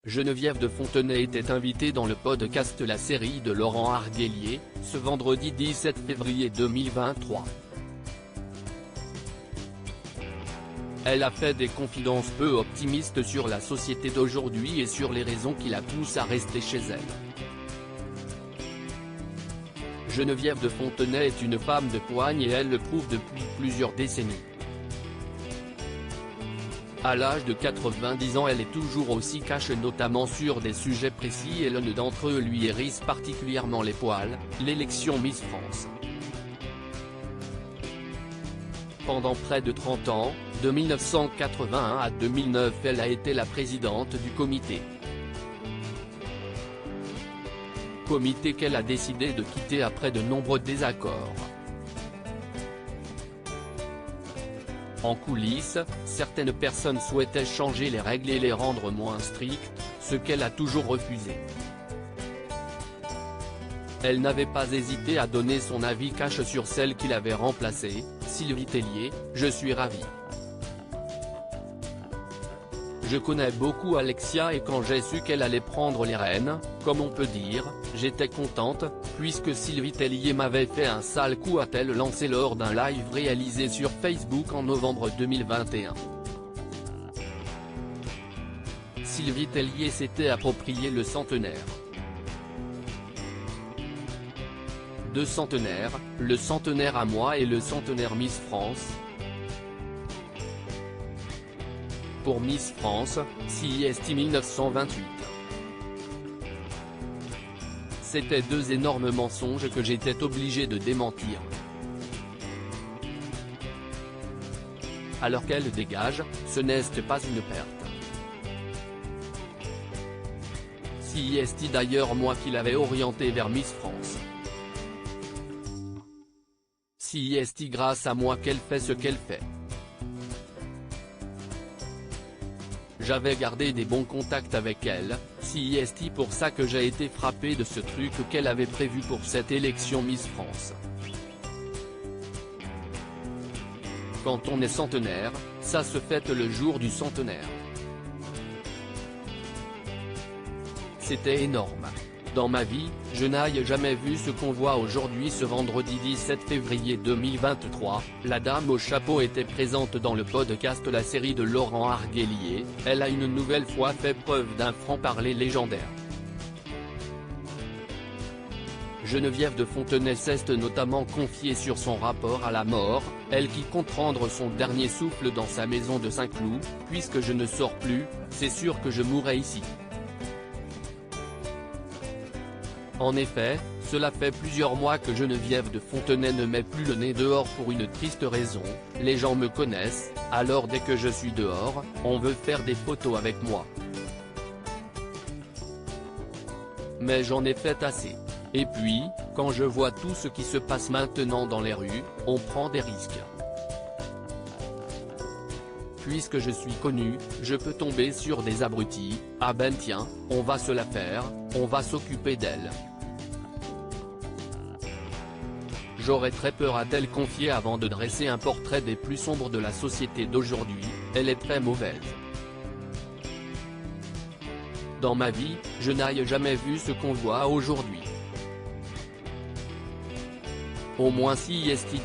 Geneviève de Fontenay était invitée dans le podcast La Série de Laurent Arguelier, ce vendredi 17 février 2023. Elle a fait des confidences peu optimistes sur la société d'aujourd'hui et sur les raisons qui la poussent à rester chez elle. Geneviève de Fontenay est une femme de poigne et elle le prouve depuis plusieurs décennies. À l'âge de 90 ans, elle est toujours aussi cash, notamment sur des sujets précis, et l'un d'entre eux lui hérisse particulièrement les poils, l'élection Miss France. Pendant près de 30 ans, de 1981 à 2009, elle a été la présidente du comité. Comité qu'elle a décidé de quitter après de nombreux désaccords. En coulisses, certaines personnes souhaitaient changer les règles et les rendre moins strictes, ce qu'elle a toujours refusé. Elle n'avait pas hésité à donner son avis cash sur celle qui l'avait remplacée, Sylvie Tellier. Je suis ravie. Je connais beaucoup Alexia et quand j'ai su qu'elle allait prendre les rênes, comme on peut dire, j'étais contente, puisque Sylvie Tellier m'avait fait un sale coup, a-t-elle lancé lors d'un live réalisé sur Facebook en novembre 2021. Sylvie Tellier s'était approprié le centenaire. Deux centenaires, le centenaire à moi et le centenaire Miss France. Pour Miss France, CIST 1928. C'était deux énormes mensonges que j'étais obligé de démentir. Alors qu'elle dégage, ce n'est pas une perte. CIST d'ailleurs moi qui l'avais orientée vers Miss France. CIST grâce à moi qu'elle fait ce qu'elle fait. J'avais gardé des bons contacts avec elle, CIST, pour ça que j'ai été frappé de ce truc qu'elle avait prévu pour cette élection Miss France. Quand on est centenaire, ça se fête le jour du centenaire. C'était énorme. Dans ma vie, je n'ai jamais vu ce qu'on voit aujourd'hui. Ce vendredi 17 février 2023, la dame au chapeau était présente dans le podcast La Série de Laurent Arguelier. Elle a une nouvelle fois fait preuve d'un franc-parler légendaire. Geneviève de Fontenay s'est notamment confiée sur son rapport à la mort, elle qui compte prendre son dernier souffle dans sa maison de Saint-Cloud. Puisque je ne sors plus, c'est sûr que je mourrai ici. En effet, cela fait plusieurs mois que Geneviève de Fontenay ne met plus le nez dehors pour une triste raison: les gens me connaissent, alors dès que je suis dehors, on veut faire des photos avec moi. Mais j'en ai fait assez. Et puis, quand je vois tout ce qui se passe maintenant dans les rues, on prend des risques. Puisque je suis connu, je peux tomber sur des abrutis. Ah ben tiens, on va se la faire, on va s'occuper d'elle. J'aurais très peur, a-t-elle confié avant de dresser un portrait des plus sombres de la société d'aujourd'hui. Elle est très mauvaise. Dans ma vie, je n'ai jamais vu ce qu'on voit aujourd'hui. Au moins CIST dit.